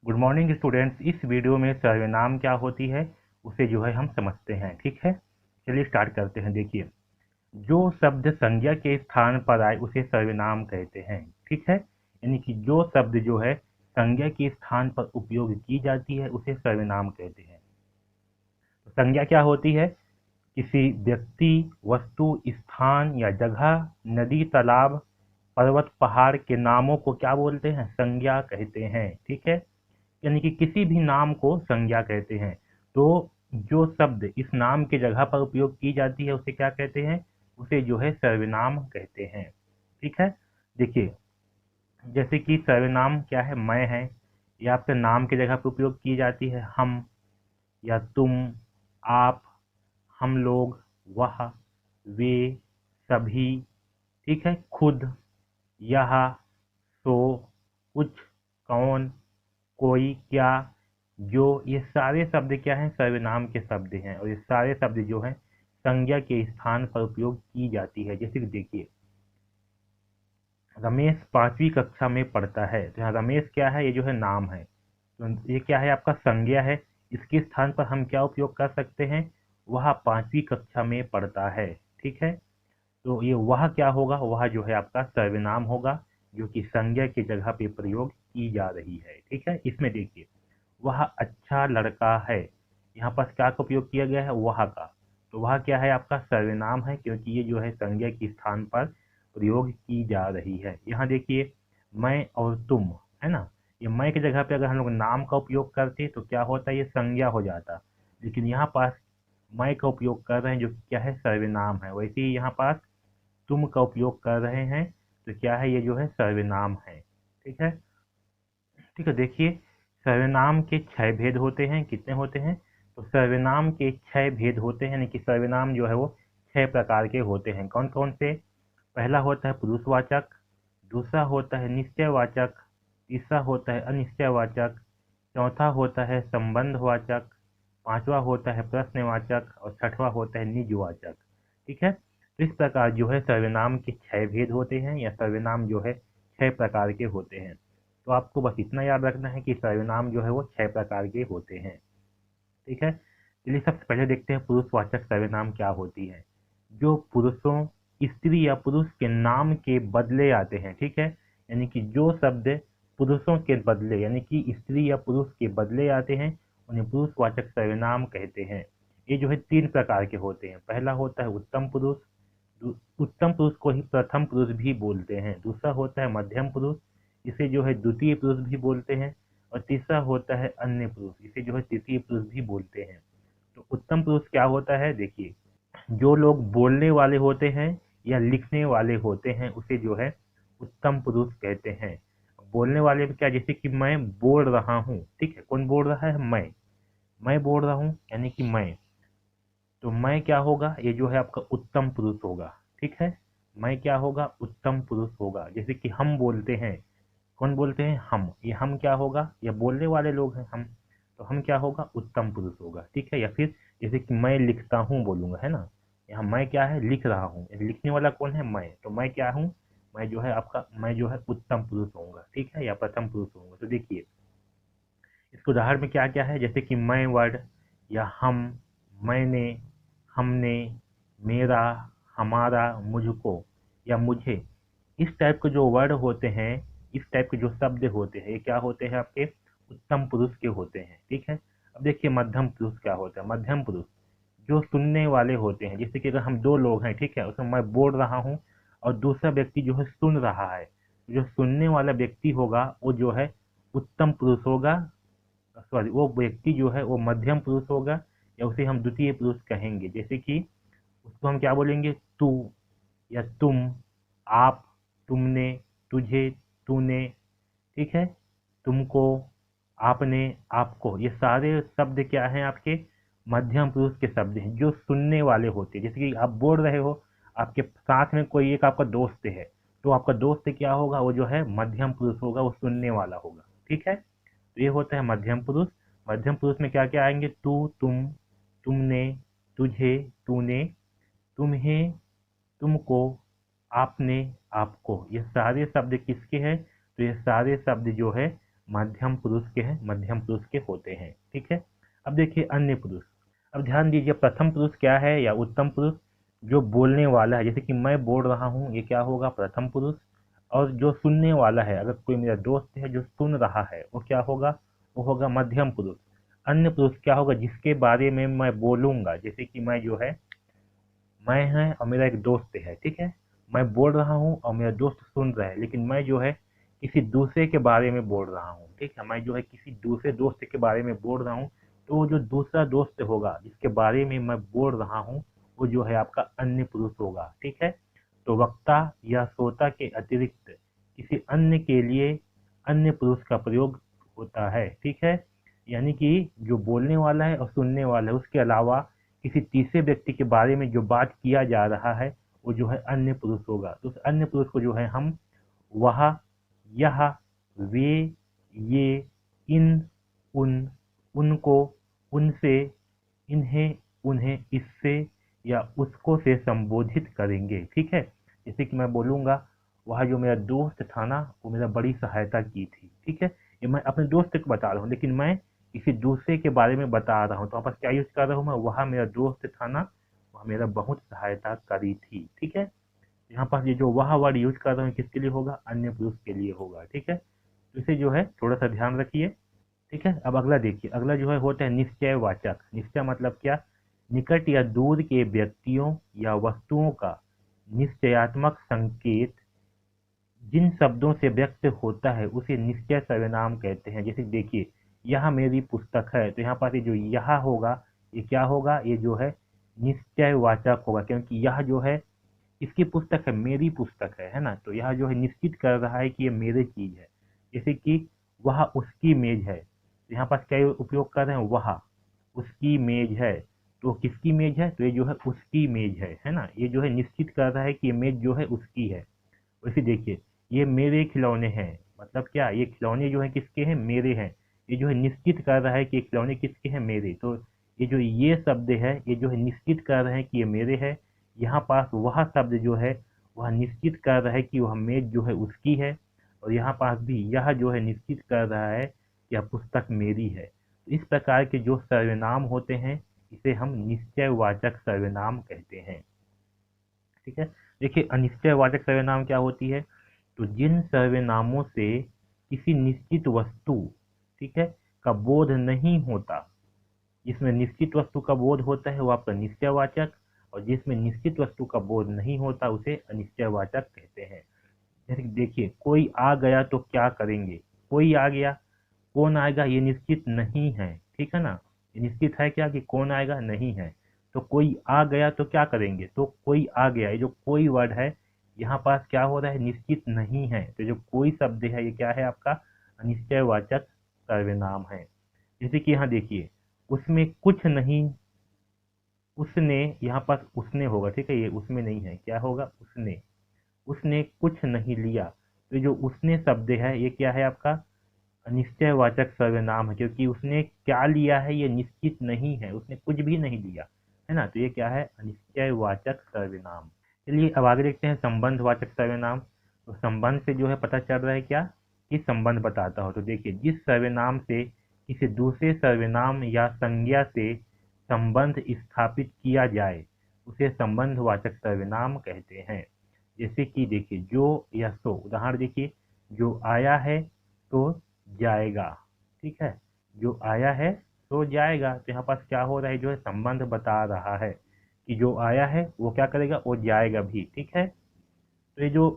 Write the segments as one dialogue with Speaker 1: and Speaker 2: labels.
Speaker 1: Good morning students. इस video में सर्वनाम क्या होती है उसे हम समझते हैं। ठीक है, चलिए स्टार्ट करते हैं। देखिए, जो शब्द संज्ञा के स्थान पर आए उसे सर्वनाम कहते हैं। ठीक है, यानी कि जो शब्द संज्ञा के स्थान पर उपयोग की जाती है उसे सर्वनाम कहते हैं। तो संज्ञा क्या होती है? किसी व्यक्ति, वस्तु, स्थान या जगह, नदी, तालाब, पर्वत, पहाड़ के नामों को क्या बोलते हैं? संज्ञा कहते हैं। ठीक है, यानी कि किसी भी नाम को संज्ञा कहते हैं। तो जो शब्द इस नाम के जगह पर उपयोग की जाती है उसे क्या कहते हैं? उसे सर्वनाम कहते हैं। ठीक है, देखिए, जैसे कि सर्वनाम क्या है? मैं है, या आपके नाम के जगह पर उपयोग की जाती है हम या तुम, आप, हम लोग, वह, वे, सभी। ठीक है, खुद, यह, सो, कुछ, कौन, कोई, क्या, जो, ये सारे शब्द क्या हैं? सर्वनाम के शब्द हैं। और ये सारे शब्द हैं संज्ञा के स्थान पर उपयोग की जाती है। जैसे कि देखिए, रमेश 5वीं कक्षा में पढ़ता है। तो यहाँ रमेश क्या है? ये नाम है। तो ये क्या है? आपका संज्ञा है। इसके स्थान पर हम क्या उपयोग कर सकते हैं? वह 5वीं कक्षा में पढ़ता है। ठीक है, तो ये वह क्या होगा? वह आपका सर्वनाम होगा, जो कि संज्ञा की जगह पे प्रयोग की जा रही है। ठीक है, इसमें देखिए, वह अच्छा लड़का है। यहाँ पर क्या का उपयोग किया गया है? वह का। तो वह क्या है? आपका सर्वनाम है, क्योंकि ये संज्ञा के स्थान पर प्रयोग की जा रही है। यहाँ देखिए, मैं और तुम, है ना, ये मैं की जगह पे अगर हम लोग नाम का उपयोग करते तो क्या होता? ये संज्ञा हो जाता। लेकिन यहाँ पास मैं का उपयोग कर रहे हैं, जो क्या है? सर्वनाम है। वैसे ही यहाँ पास तुम का उपयोग कर रहे हैं, तो क्या है? ये सर्वनाम है। ठीक है, ठीक है, देखिए, सर्वनाम के 6 भेद होते हैं। कितने होते हैं? तो सर्वनाम के 6 भेद होते हैं, यानी कि सर्वनाम वो 6 प्रकार के होते हैं। कौन कौन से? पहला होता है पुरुषवाचक, दूसरा होता है निश्चयवाचक, तीसरा होता है अनिश्चयवाचक, चौथा होता है संबंधवाचक, पांचवा होता है प्रश्नवाचक और छठवां होता है निजवाचक। ठीक है, तो इस प्रकार सर्वनाम के 6 भेद होते हैं, या सर्वनाम 6 प्रकार के होते हैं। तो आपको बस इतना याद रखना है कि सर्वनाम वो 6 प्रकार के होते हैं। ठीक है, चलिए सबसे पहले देखते हैं पुरुषवाचक सर्वनाम क्या होती है। जो पुरुषों, स्त्री या पुरुष के नाम के बदले आते हैं। ठीक है, यानी कि जो शब्द पुरुषों के बदले, यानी कि स्त्री या पुरुष के बदले आते हैं, उन्हें पुरुषवाचक सर्वनाम कहते हैं। ये 3 प्रकार के होते हैं। पहला होता है उत्तम पुरुष। उत्तम पुरुष को ही प्रथम पुरुष भी बोलते हैं। दूसरा होता है मध्यम पुरुष, इसे द्वितीय पुरुष भी बोलते हैं। और तीसरा होता है अन्य पुरुष, इसे तृतीय पुरुष भी बोलते हैं। तो उत्तम पुरुष क्या होता है? देखिए, जो लोग बोलने वाले होते हैं या लिखने वाले होते हैं उसे उत्तम पुरुष कहते हैं। बोलने वाले में क्या? जैसे कि मैं बोल रहा हूँ। ठीक है, कौन बोल रहा है? मैं बोल रहा हूँ, यानी कि मैं। तो मैं क्या होगा? ये आपका उत्तम पुरुष होगा। ठीक है, मैं क्या होगा? उत्तम पुरुष होगा। जैसे कि हम बोलते हैं, कौन बोलते हैं? हम। ये हम क्या होगा? ये बोलने वाले लोग हैं हम। तो हम क्या होगा? उत्तम पुरुष होगा। ठीक है, या फिर जैसे कि मैं लिखता हूँ बोलूंगा, है ना, यहाँ मैं क्या है? लिख रहा हूँ। लिखने वाला कौन है? मैं। तो मैं क्या हूँ? मैं आपका मैं उत्तम पुरुष होऊंगा। ठीक है, या प्रथम पुरुष होऊंगा। तो देखिए, इसके उदाहरण में क्या क्या है? जैसे कि मैं वर्ड, या हम, मैंने, हमने, मेरा, हमारा, मुझको या मुझे, इस टाइप के जो वर्ड होते हैं, इस टाइप के जो शब्द होते हैं, ये क्या होते हैं? आपके उत्तम पुरुष के होते हैं। ठीक है, अब देखिए मध्यम पुरुष क्या होता है। मध्यम पुरुष जो सुनने वाले होते हैं। जैसे कि अगर हम दो लोग हैं, ठीक है, उसमें मैं बोल रहा हूँ और दूसरा व्यक्ति सुन रहा है, जो सुनने वाला व्यक्ति होगा वो उत्तम पुरुष होगा। सॉरी, वो व्यक्ति वो मध्यम पुरुष होगा, या उसे हम द्वितीय पुरुष कहेंगे। जैसे कि उसको हम क्या बोलेंगे? तू, या तुम, आप, तुमने, तुझे, तूने। ठीक है, तुमको, आपने, आपको, ये सारे शब्द क्या हैं? आपके मध्यम पुरुष के शब्द हैं, जो सुनने वाले होते हैं। जैसे कि आप बोल रहे हो, आपके साथ में कोई एक आपका दोस्त है, तो आपका दोस्त क्या होगा? वो मध्यम पुरुष होगा, वो सुनने वाला होगा। ठीक है, तो ये होता है मध्यम पुरुष। मध्यम पुरुष में क्या क्या आएंगे? तू, तुम, तुमने, तुझे, तूने, तुम्हें, तुमको, आपने, आपको। ये सारे शब्द किसके हैं? तो ये सारे शब्द मध्यम पुरुष के हैं, मध्यम पुरुष के होते हैं। ठीक है, अब देखिए अन्य पुरुष। अब ध्यान दीजिए, प्रथम पुरुष क्या है या उत्तम पुरुष? जो बोलने वाला है, जैसे कि मैं बोल रहा हूँ, ये क्या होगा? प्रथम पुरुष। और जो सुनने वाला है, अगर कोई मेरा दोस्त है जो सुन रहा है, वो क्या होगा? वो होगा मध्यम पुरुष। अन्य पुरुष क्या होगा? जिसके बारे में मैं बोलूंगा, जैसे कि मैं जो है, मैं है और मेरा एक दोस्त है, ठीक है, मैं बोल रहा हूँ और मेरा दोस्त सुन रहा है, लेकिन मैं जो है किसी दूसरे के बारे में बोल रहा हूँ। ठीक है, मैं जो है किसी दूसरे दोस्त के बारे में बोल रहा हूँ, तो वो जो दूसरा दोस्त होगा जिसके बारे में मैं बोल रहा हूँ, वो जो है आपका अन्य पुरुष होगा। ठीक है, तो वक्ता या श्रोता के अतिरिक्त किसी अन्य के लिए अन्य पुरुष का प्रयोग होता है। ठीक है, यानी कि जो बोलने वाला है और सुनने वाला है, उसके अलावा किसी तीसरे व्यक्ति के बारे में जो बात किया जा रहा है, वो जो है अन्य पुरुष होगा। तो उस अन्य पुरुष को जो है हम वह, यह, वे, ये, इन, उन, उनको, उनसे, इन्हें, उन्हें, इससे या उसको से संबोधित करेंगे। ठीक है, जैसे कि मैं बोलूंगा, वह जो मेरा दोस्त था ना, वो मेरा बड़ी सहायता की थी। ठीक है, ये मैं अपने दोस्त को बता रहा हूँ, लेकिन मैं किसी दूसरे के बारे में बता रहा हूँ, तो आप क्या यूज कर रहा हूँ मैं? वह मेरा दोस्त था ना, वह मेरा बहुत सहायता करी थी। ठीक है, यहाँ पर ये जो वह वर्ड यूज कर रहा हूँ, किसके लिए होगा? अन्य पुरुष के लिए होगा। ठीक है, तो इसे जो है थोड़ा सा ध्यान रखिए। ठीक है, अब अगला देखिए, अगला जो है होता है निश्चयवाचक। निश्चय मतलब क्या? निकट या दूर के व्यक्तियों या वस्तुओं का निश्चयात्मक संकेत जिन शब्दों से व्यक्त होता है, उसे निश्चय सर्वनाम कहते हैं। जैसे देखिए, यह मेरी पुस्तक है, तो यहाँ पर ये जो यह होगा, ये क्या होगा? ये जो है निश्चयवाचक होगा, क्योंकि यह जो है इसकी पुस्तक है, मेरी पुस्तक है ना, तो यह जो है निश्चित कर रहा है कि ये मेरी चीज है। जैसे कि वह उसकी मेज है, तो यहाँ पर क्या उपयोग कर रहे हैं? वह उसकी मेज है, तो किसकी मेज है? तो ये जो है उसकी मेज है ना, ये जो है निश्चित कर रहा है कि ये मेज जो है उसकी है। वैसे देखिए, ये मेरे खिलौने हैं, मतलब क्या? ये खिलौने जो है किसके हैं? मेरे हैं। ये जो है निश्चित कर रहा है कि ये खिलौने किसके हैं? मेरे। तो ये जो ये शब्द है, ये जो है निश्चित कर रहे हैं कि ये मेरे है। यहाँ पास वह शब्द जो है, वह निश्चित कर रहा है कि वह मेज जो है उसकी है। और यहाँ पास भी यह जो है निश्चित कर रहा है कि यह पुस्तक मेरी है। तो इस प्रकार के जो सर्वनाम होते हैं, इसे हम निश्चयवाचक सर्वनाम कहते हैं। ठीक है, देखिए अनिश्चयवाचक सर्वनाम क्या होती है? तो जिन सर्वनामों से किसी निश्चित वस्तु, ठीक है, का बोध नहीं होता, जिसमें निश्चित वस्तु का बोध होता है वो आपका निश्चयवाचक, और जिसमें निश्चित वस्तु का बोध नहीं होता उसे अनिश्चयवाचक कहते हैं। जैसे कि देखिए, कोई आ गया तो क्या करेंगे? कोई आ गया, कौन आएगा ये निश्चित नहीं है। ठीक है ना, ये निश्चित है क्या कि कौन आएगा? नहीं है। तो कोई आ गया तो क्या करेंगे? तो कोई आ गया, ये जो कोई वर्ड है, यहाँ पास क्या हो रहा है? निश्चित नहीं है। तो जो कोई शब्द है, ये क्या है? आपका अनिश्चयवाचक सर्वनाम है। जैसे कि यहाँ देखिए, उसमें कुछ नहीं, उसने, यहाँ पास उसने होगा, ठीक है, ये उसमें नहीं है, क्या होगा? उसने, उसने कुछ नहीं लिया। तो जो उसने शब्द है, ये क्या है? आपका अनिश्चयवाचक सर्वनाम है, क्योंकि उसने क्या लिया है ये निश्चित नहीं है, उसने कुछ भी नहीं लिया, है ना, तो ये क्या है? अनिश्चयवाचक सर्वनाम। चलिए अब आगे देखते हैं संबंधवाचक सर्वनाम। तो संबंध से जो है पता चल रहा है क्या? कि संबंध बताता हो। तो देखिए, जिस सर्वनाम से किसी दूसरे सर्वनाम या संज्ञा से संबंध स्थापित किया जाए, उसे संबंधवाचक सर्वनाम कहते हैं। जैसे कि देखिए, जो या सो, उदाहरण देखिए, जो आया है तो जाएगा। ठीक है, जो आया है तो जाएगा, तो यहाँ पास क्या हो रहा है? जो है संबंध बता रहा है कि जो आया है वो क्या करेगा? वो जाएगा भी। ठीक है, तो ये जो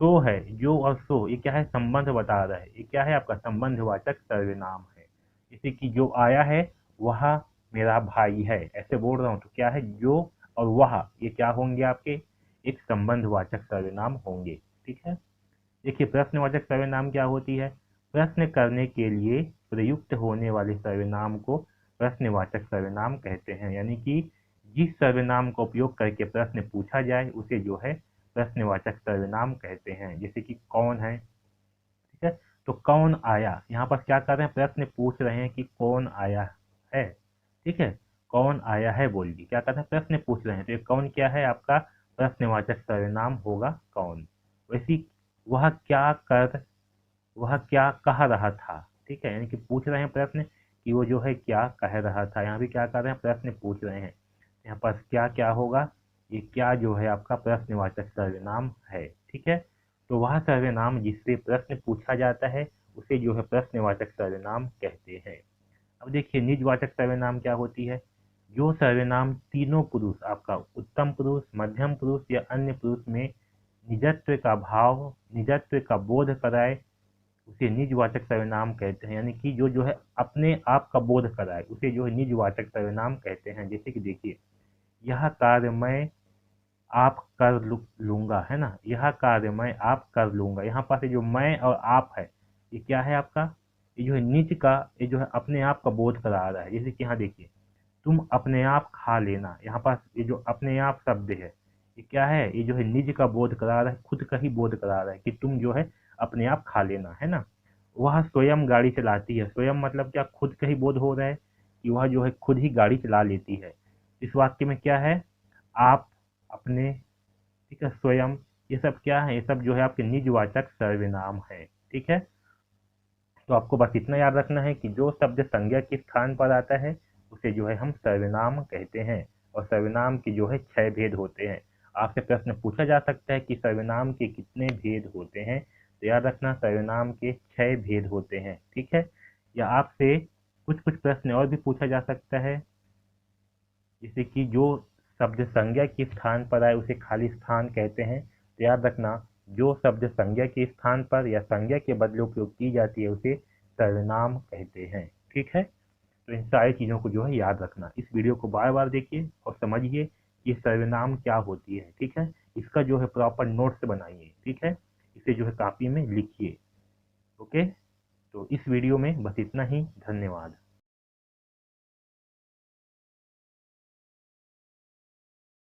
Speaker 1: सो है, जो और सो, ये क्या है? संबंध बता रहा है। ये क्या है? आपका संबंधवाचक सर्वनाम है। जैसे कि जो आया है वह मेरा भाई है, ऐसे बोल रहा हूँ, तो क्या है? जो और वह, ये क्या होंगे? आपके एक संबंधवाचक सर्वनाम होंगे। ठीक है, देखिए प्रश्नवाचक सर्वनाम क्या होती है? प्रश्न करने के लिए प्रयुक्त होने वाले सर्वनाम को प्रश्नवाचक सर्वनाम कहते हैं। यानी कि जिस सर्वनाम का उपयोग करके प्रश्न पूछा जाए, उसे जो है प्रश्नवाचक सर्वनाम कहते हैं। जैसे कि कौन है, ठीक है, तो कौन आया, यहाँ पर क्या कर रहे हैं? प्रश्न पूछ रहे हैं कि कौन आया है। ठीक है, कौन आया है बोलिए, क्या कर रहे हैं? प्रश्न पूछ रहे हैं, तो ये कौन क्या है? आपका प्रश्नवाचक सर्वनाम होगा कौन। वैसी, वह क्या कर वह क्या कह रहा था। ठीक है, यानी कि पूछ रहे हैं प्रश्न कि वो जो है क्या कह रहा था। यहाँ भी क्या कर रहे हैं, प्रश्न पूछ रहे हैं। यहाँ पर क्या क्या होगा, ये क्या जो है आपका प्रश्नवाचक सर्वनाम है। ठीक है, तो वह सर्वनाम जिससे प्रश्न पूछा जाता है उसे जो है प्रश्नवाचक सर्वनाम कहते हैं। अब देखिए निजवाचक सर्वनाम क्या होती है। जो सर्वनाम तीनों पुरुष, आपका उत्तम पुरुष, मध्यम पुरुष या अन्य पुरुष में निजत्व का भाव, निजत्व का बोध कराए उसे निजवाचक सर्वनाम कहते हैं। यानी कि जो है अपने आप का बोध कराए उसे जो है निजवाचक सर्वनाम कहते हैं। जैसे कि देखिए, यह कार्य मैं आप कर लूंगा, है ना, यह कार्य मैं आप कर लूंगा। यहाँ पास ये जो मैं और आप है, ये क्या है आपका, ये जो है निज का, ये जो है अपने आप का बोध करा रहा है। जैसे कि यहाँ देखिए, तुम अपने आप खा लेना, यहाँ पास ये जो अपने आप शब्द है ये क्या है, ये जो है निज का बोध करा रहा है, खुद का ही बोध करा रहा है कि तुम जो है अपने आप खा लेना, है ना। वह स्वयं गाड़ी चलाती है, स्वयं मतलब क्या, खुद का ही बोध हो रहा है कि वह जो है खुद ही गाड़ी चला लेती है। इस वाक्य में क्या है, आप, अपने, ठीक है, स्वयं, ये सब क्या है, ये सब जो है आपके निजवाचक सर्वनाम है। ठीक है, तो आपको बस इतना याद रखना है कि जो शब्द संज्ञा के स्थान पर आता है उसे जो है हम सर्वनाम कहते हैं। और सर्वनाम के जो है 6 भेद होते हैं। आपसे प्रश्न पूछा जा सकता है कि सर्वनाम के कितने भेद होते हैं, तो याद रखना सर्वनाम के 6 भेद होते हैं। ठीक है, या आपसे कुछ कुछ प्रश्न और भी पूछा जा सकता है, जैसे कि जो शब्द संज्ञा के स्थान पर आए उसे खाली स्थान कहते हैं। तो याद रखना, जो शब्द संज्ञा के स्थान पर या संज्ञा के बदले उपयोग की जाती है उसे सर्वनाम कहते हैं। ठीक है, तो इन सारी चीज़ों को जो है याद रखना। इस वीडियो को बार बार देखिए और समझिए कि सर्वनाम क्या होती है। ठीक है, इसका जो है प्रॉपर नोट्स बनाइए। ठीक है, इसे जो है कॉपी में लिखिए। ओके, तो इस वीडियो में बस इतना ही। धन्यवाद।